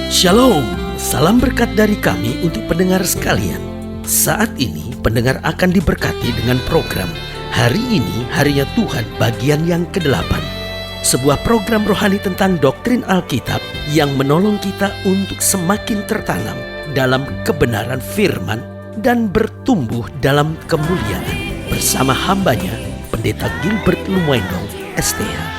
Shalom, salam berkat dari kami untuk pendengar sekalian. Saat ini pendengar akan diberkati dengan program Hari Ini Harinya Tuhan bagian yang ke-8. Sebuah program rohani tentang doktrin Alkitab yang menolong kita untuk semakin tertanam dalam kebenaran firman dan bertumbuh dalam kemuliaan. Bersama hambanya, Pendeta Gilbert Lumwendong, STH.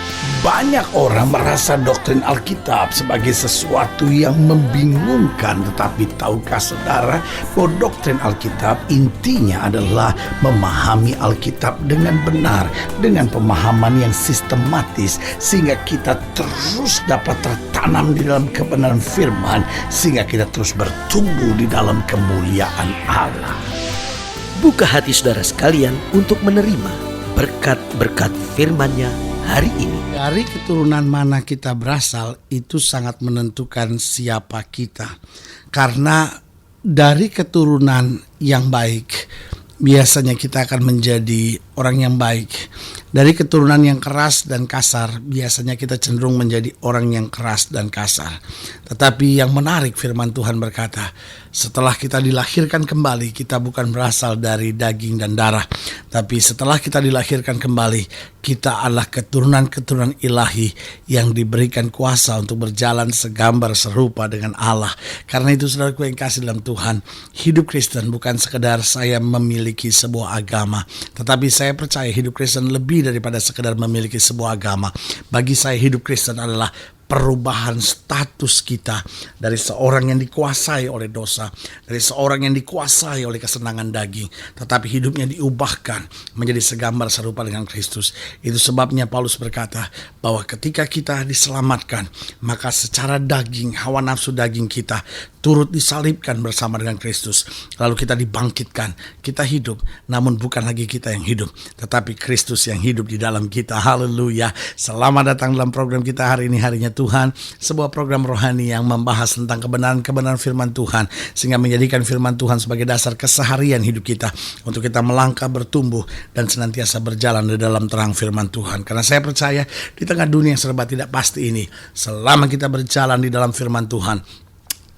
Banyak orang merasa doktrin Alkitab sebagai sesuatu yang membingungkan. Tetapi tahukah saudara bahwa doktrin Alkitab intinya adalah memahami Alkitab dengan benar, dengan pemahaman yang sistematis, sehingga kita terus dapat tertanam di dalam kebenaran firman, sehingga kita terus bertumbuh di dalam kemuliaan Allah. Buka hati saudara sekalian untuk menerima berkat-berkat firman-Nya hari ini. Dari keturunan mana kita berasal itu sangat menentukan siapa kita. Karena dari keturunan yang baik, biasanya kita akan menjadi orang yang baik. Dari keturunan yang keras dan kasar, biasanya kita cenderung menjadi orang yang keras dan kasar. Tetapi yang menarik, firman Tuhan berkata, setelah kita dilahirkan kembali, kita bukan berasal dari daging dan darah. Tapi setelah kita dilahirkan kembali, kita adalah keturunan-keturunan ilahi yang diberikan kuasa untuk berjalan segambar serupa dengan Allah. Karena itu saudaraku yang kasih dalam Tuhan, hidup Kristen bukan sekedar saya memiliki sebuah agama. Tetapi saya percaya hidup Kristen lebih daripada sekedar memiliki sebuah agama. Bagi saya hidup Kristen adalah perubahan status kita dari seorang yang dikuasai oleh dosa, dari seorang yang dikuasai oleh kesenangan daging, tetapi hidupnya diubahkan menjadi segambar serupa dengan Kristus. Itu sebabnya Paulus berkata bahwa ketika kita diselamatkan, maka secara daging, hawa nafsu daging kita turut disalibkan bersama dengan Kristus. Lalu kita dibangkitkan, kita hidup, namun bukan lagi kita yang hidup, tetapi Kristus yang hidup di dalam kita. Haleluya. Selamat datang dalam program kita hari ini, Harinya Tuhan, sebuah program rohani yang membahas tentang kebenaran-kebenaran firman Tuhan, sehingga menjadikan firman Tuhan sebagai dasar keseharian hidup kita, untuk kita melangkah, bertumbuh, dan senantiasa berjalan di dalam terang firman Tuhan. Karena saya percaya di tengah dunia yang serba tidak pasti ini, selama kita berjalan di dalam firman Tuhan,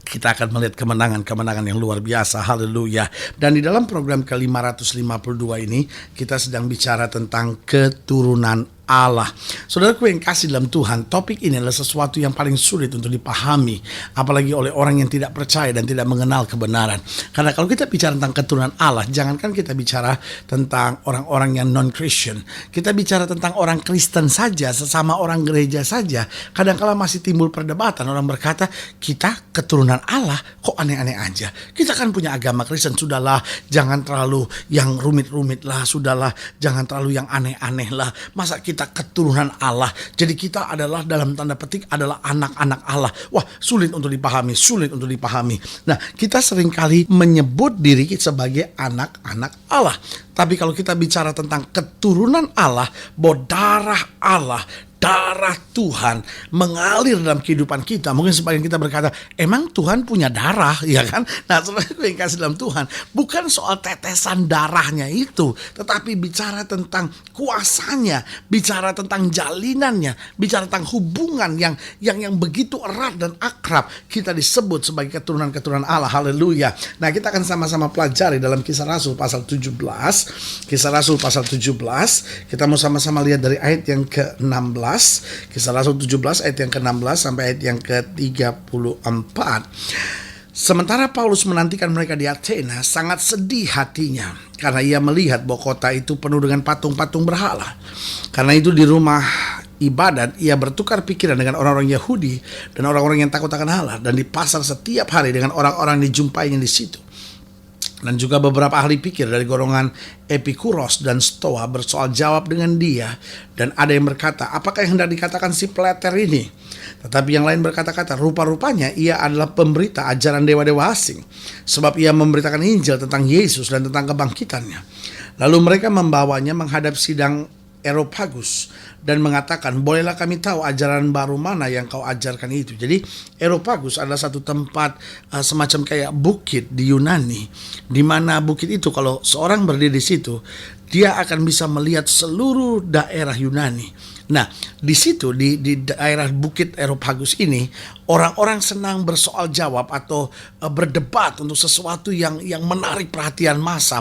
kita akan melihat kemenangan-kemenangan yang luar biasa. Haleluya. Dan di dalam program ke-552 ini, kita sedang bicara tentang keturunan Allah. Saudaraku yang kasih dalam Tuhan, topik ini adalah sesuatu yang paling sulit untuk dipahami, apalagi oleh orang yang tidak percaya dan tidak mengenal kebenaran. Karena kalau kita bicara tentang keturunan Allah, jangankan kita bicara tentang orang-orang yang non-Christian, kita bicara tentang orang Kristen saja, sesama orang gereja saja, kadang-kala masih timbul perdebatan. Orang berkata, kita keturunan Allah, kok aneh-aneh aja. Kita kan punya agama Kristen, sudahlah, jangan terlalu yang rumit-rumit lah, sudahlah, jangan terlalu yang aneh-aneh lah. Masa kita keturunan Allah, jadi kita adalah dalam tanda petik adalah anak-anak Allah. Wah, sulit untuk dipahami. Nah, kita seringkali menyebut diri kita sebagai anak-anak Allah. Tapi kalau kita bicara tentang keturunan Allah, bahwa darah Allah, darah Tuhan mengalir dalam kehidupan kita. Mungkin sebagian kita berkata, emang Tuhan punya darah, ya kan? Nah, saudara yang kasih dalam Tuhan, bukan soal tetesan darahnya itu, tetapi bicara tentang kuasanya, bicara tentang jalinannya, bicara tentang hubungan yang begitu erat dan akrab. Kita disebut sebagai keturunan-keturunan Allah. Haleluya. Nah, kita akan sama-sama pelajari dalam Kisah Rasul pasal 17. Kisah Rasul pasal 17, kita mau sama-sama lihat dari ayat yang ke-16. Kisah Rasul 17 ayat yang ke-16 sampai ayat yang ke-34. Sementara Paulus menantikan mereka di Athena, sangat sedih hatinya karena ia melihat bahwa kota itu penuh dengan patung-patung berhala. Karena itu di rumah ibadat ia bertukar pikiran dengan orang-orang Yahudi dan orang-orang yang takut akan Allah, dan di pasar setiap hari dengan orang-orang yang dijumpainya di situ. Dan juga beberapa ahli pikir dari golongan Epikuros dan Stoa bersoal jawab dengan dia. Dan ada yang berkata, apakah yang hendak dikatakan si Plater ini? Tetapi yang lain berkata-kata, rupa-rupanya ia adalah pemberita ajaran dewa-dewa asing, sebab ia memberitakan Injil tentang Yesus dan tentang kebangkitannya. Lalu mereka membawanya menghadap sidang Areopagus dan mengatakan, bolehlah kami tahu ajaran baru mana yang kau ajarkan itu. Jadi Areopagus adalah satu tempat semacam kayak bukit di Yunani, di mana bukit itu kalau seorang berdiri di situ, dia akan bisa melihat seluruh daerah Yunani. Nah, di situ di daerah bukit Areopagus ini, Orang-orang senang bersoal jawab atau berdebat untuk sesuatu yang menarik perhatian massa,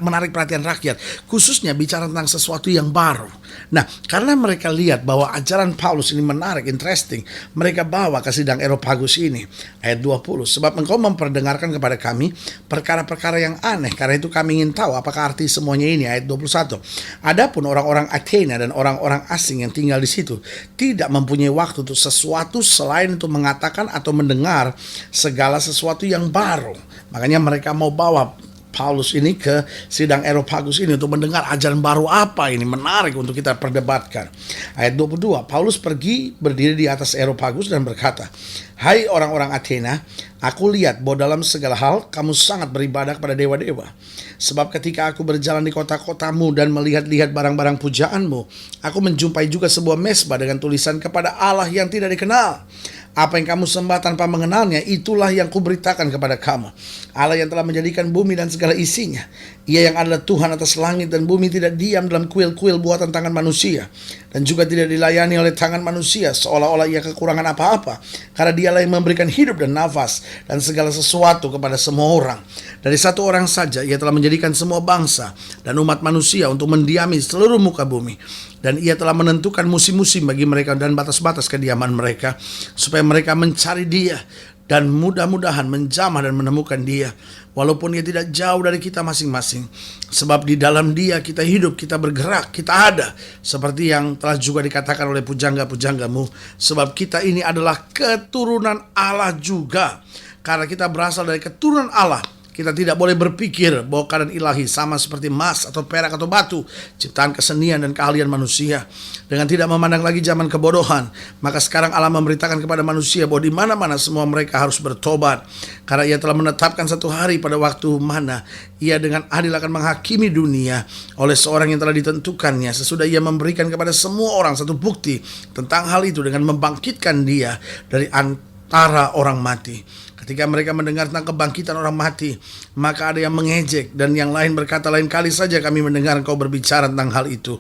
menarik perhatian rakyat, khususnya bicara tentang sesuatu yang baru. Nah, karena mereka lihat bahwa ajaran Paulus ini menarik, interesting, mereka bawa ke sidang Areopagus ini. Ayat 20, sebab engkau memperdengarkan kepada kami perkara-perkara yang aneh, karena itu kami ingin tahu apakah arti semuanya ini. Ayat 21, adapun orang-orang Athena dan orang-orang asing yang tinggal di situ tidak mempunyai waktu untuk sesuatu selain untuk mengatakan atau mendengar segala sesuatu yang baru. Makanya mereka mau bawa Paulus ini ke sidang Areopagus ini untuk mendengar ajaran baru apa ini, menarik untuk kita perdebatkan. Ayat 22, Paulus pergi berdiri di atas Areopagus dan berkata, hai orang-orang Athena, aku lihat bahwa dalam segala hal kamu sangat beribadah kepada dewa-dewa. Sebab ketika aku berjalan di kota-kotamu dan melihat-lihat barang-barang pujaanmu, aku menjumpai juga sebuah mesbah dengan tulisan kepada Allah yang tidak dikenal. Apa yang kamu sembah tanpa mengenalnya, itulah yang kuberitakan kepada kamu. Allah yang telah menjadikan bumi dan segala isinya. Ia yang adalah Tuhan atas langit dan bumi, tidak diam dalam kuil-kuil buatan tangan manusia, dan juga tidak dilayani oleh tangan manusia seolah-olah ia kekurangan apa-apa, karena dialah yang memberikan hidup dan nafas dan segala sesuatu kepada semua orang. Dari satu orang saja ia telah menjadikan semua bangsa dan umat manusia untuk mendiami seluruh muka bumi. Dan ia telah menentukan musim-musim bagi mereka dan batas-batas kediaman mereka, supaya mereka mencari dia dan mudah-mudahan menjamah dan menemukan dia, walaupun ia tidak jauh dari kita masing-masing. Sebab di dalam dia kita hidup, kita bergerak, kita ada, seperti yang telah juga dikatakan oleh pujangga-pujanggamu. Sebab kita ini adalah keturunan Allah juga. Karena kita berasal dari keturunan Allah, kita tidak boleh berpikir bahwa keadaan ilahi sama seperti emas atau perak atau batu, ciptaan kesenian dan keahlian manusia. Dengan tidak memandang lagi zaman kebodohan, maka sekarang Allah memberitakan kepada manusia bahwa di mana-mana semua mereka harus bertobat, karena ia telah menetapkan satu hari pada waktu mana ia dengan adil akan menghakimi dunia oleh seorang yang telah ditentukannya, sesudah ia memberikan kepada semua orang satu bukti tentang hal itu dengan membangkitkan dia dari antara orang mati. Ketika mereka mendengar tentang kebangkitan orang mati, maka ada yang mengejek dan yang lain berkata, lain kali saja kami mendengar engkau berbicara tentang hal itu.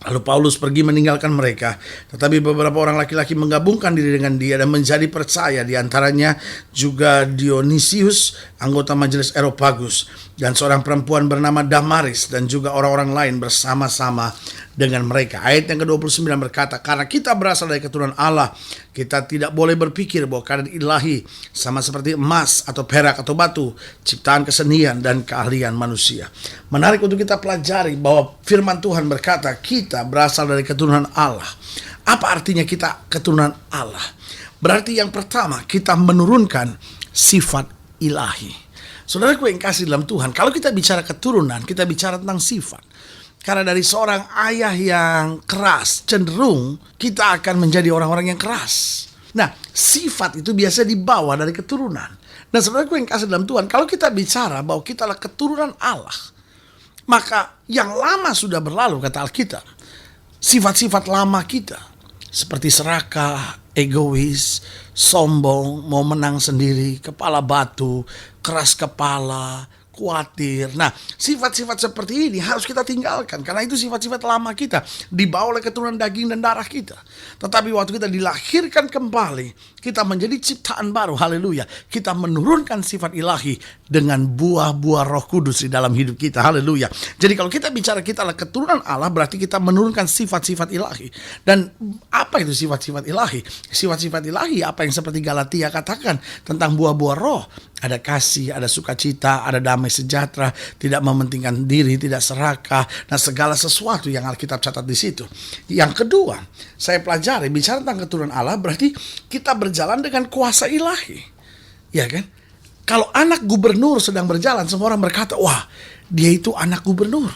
Lalu Paulus pergi meninggalkan mereka, tetapi beberapa orang laki-laki menggabungkan diri dengan dia dan menjadi percaya, di antaranya juga Dionysius, anggota majelis Areopagus, dan seorang perempuan bernama Damaris, dan juga orang-orang lain bersama-sama dengan mereka. Ayat yang ke-29 berkata, karena kita berasal dari keturunan Allah, kita tidak boleh berpikir bahwa keadaan ilahi sama seperti emas atau perak atau batu, ciptaan kesenian dan keahlian manusia. Menarik untuk kita pelajari bahwa firman Tuhan berkata kita berasal dari keturunan Allah. Apa artinya kita keturunan Allah? Berarti yang pertama, kita menurunkan sifat ilahi. Saudaraku yang kasih dalam Tuhan, kalau kita bicara keturunan, kita bicara tentang sifat. Karena dari seorang ayah yang keras, cenderung kita akan menjadi orang-orang yang keras. Nah, sifat itu biasa dibawa dari keturunan. Nah, saudaraku yang kasih dalam Tuhan, kalau kita bicara bahwa kita adalah keturunan Allah, maka yang lama sudah berlalu, kata Alkitab. Sifat-sifat lama kita, seperti serakah, egois, sombong, mau menang sendiri, kepala batu, keras kepala, khawatir. Nah, sifat-sifat seperti ini harus kita tinggalkan, karena itu sifat-sifat lama kita, dibawa oleh keturunan daging dan darah kita. Tetapi waktu kita dilahirkan kembali, kita menjadi ciptaan baru, haleluya. Kita menurunkan sifat ilahi dengan buah-buah Roh Kudus di dalam hidup kita, haleluya. Jadi kalau kita bicara kita adalah keturunan Allah, berarti kita menurunkan sifat-sifat ilahi. Dan apa itu sifat-sifat ilahi? Sifat-sifat ilahi apa yang seperti Galatia katakan tentang buah-buah roh. Ada kasih, ada sukacita, ada damai sejahtera, tidak mementingkan diri, tidak serakah, dan segala sesuatu yang Alkitab catat di situ. Yang kedua, saya pelajari bicara tentang keturunan Allah berarti kita berjalan dengan kuasa ilahi. Ya kan? Kalau anak gubernur sedang berjalan, semua orang berkata, wah, dia itu anak gubernur.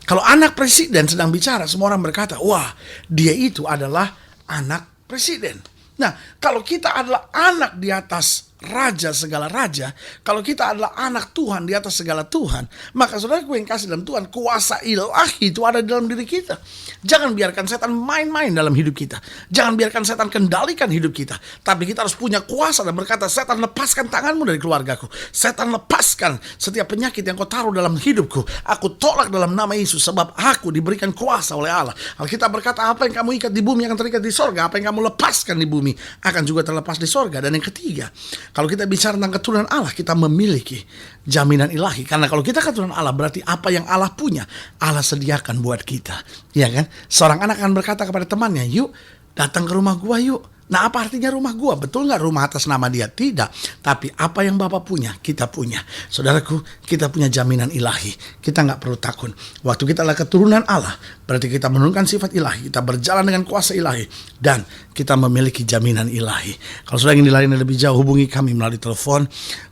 Kalau anak presiden sedang bicara, semua orang berkata, wah, dia itu adalah anak presiden. Nah, kalau kita adalah anak di atas raja segala raja, kalau kita adalah anak Tuhan di atas segala Tuhan, maka saudaraku yang kasih dalam Tuhan, kuasa ilahi itu ada di dalam diri kita. Jangan biarkan setan main-main dalam hidup kita. Jangan biarkan setan kendalikan hidup kita. Tapi kita harus punya kuasa dan berkata, setan lepaskan tanganmu dari keluargaku. Setan lepaskan setiap penyakit yang kau taruh dalam hidupku. Aku tolak dalam nama Yesus, sebab aku diberikan kuasa oleh Allah. Alkitab berkata, apa yang kamu ikat di bumi akan terikat di sorga. Apa yang kamu lepaskan di bumi akan juga terlepas di sorga. Dan yang ketiga, kalau kita bicara tentang keturunan Allah, kita memiliki jaminan ilahi. Karena kalau kita keturunan Allah, berarti apa yang Allah punya, Allah sediakan buat kita. Ya kan? Seorang anak akan berkata kepada temannya, yuk datang ke rumah gua yuk. Nah, apa artinya rumah gua? Betul nggak rumah atas nama dia? Tidak. Tapi apa yang Bapak punya, kita punya. Saudaraku, kita punya jaminan ilahi. Kita nggak perlu takut. Waktu kita adalah keturunan Allah, berarti kita menurunkan sifat ilahi. Kita berjalan dengan kuasa ilahi. Dan kita memiliki jaminan ilahi. Kalau sudah ingin dilayani lebih jauh, hubungi kami melalui telepon,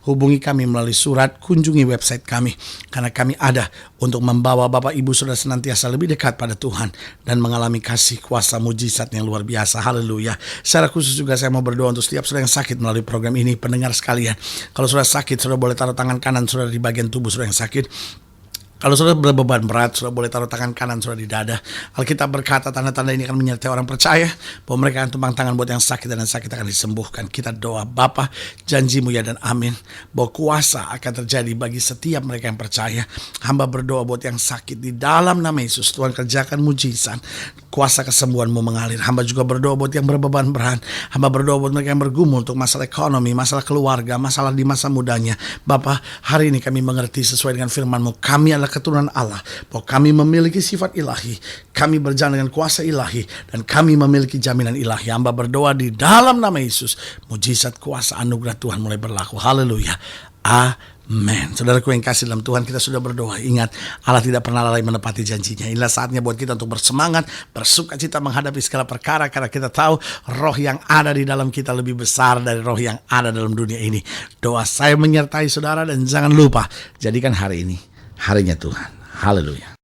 hubungi kami melalui surat, kunjungi website kami. Karena kami ada untuk membawa Bapak Ibu Saudara senantiasa lebih dekat pada Tuhan dan mengalami kasih kuasa mujizat yang luar biasa. Haleluya. Secara khusus juga saya mau berdoa untuk setiap saudara yang sakit melalui program ini. Pendengar sekalian, kalau sudah sakit, sudah boleh taruh tangan kanan sudah di bagian tubuh sudah yang sakit. Kalau sudah berbeban berat, sudah boleh taruh tangan kanan sudah di dada. Alkitab berkata tanda-tanda ini akan menyertai orang percaya, bahwa mereka akan tumpang tangan buat yang sakit dan yang sakit akan disembuhkan. Kita doa, Bapa, janjimu ya dan amin, bahwa kuasa akan terjadi bagi setiap mereka yang percaya. Hamba berdoa buat yang sakit di dalam nama Yesus, Tuhan kerjakan mujizat, kuasa kesembuhanmu mengalir. Hamba juga berdoa buat yang berbeban berat. Hamba berdoa buat mereka yang bergumul untuk masalah ekonomi, masalah keluarga, masalah di masa mudanya. Bapa, hari ini kami mengerti sesuai dengan firman-Mu, kami adalah keturunan Allah, bahwa kami memiliki sifat ilahi, kami berjalan dengan kuasa ilahi, dan kami memiliki jaminan ilahi. Hamba berdoa di dalam nama Yesus, mujizat kuasa anugerah Tuhan mulai berlaku. Haleluya. Amen. Saudaraku yang kasih dalam Tuhan, kita sudah berdoa. Ingat, Allah tidak pernah lalai menepati janjinya. Inilah saatnya buat kita untuk bersemangat, bersukacita menghadapi segala perkara, karena kita tahu roh yang ada di dalam kita lebih besar dari roh yang ada dalam dunia ini. Doa saya menyertai saudara, dan jangan lupa, jadikan hari ini harinya Tuhan. Haleluya.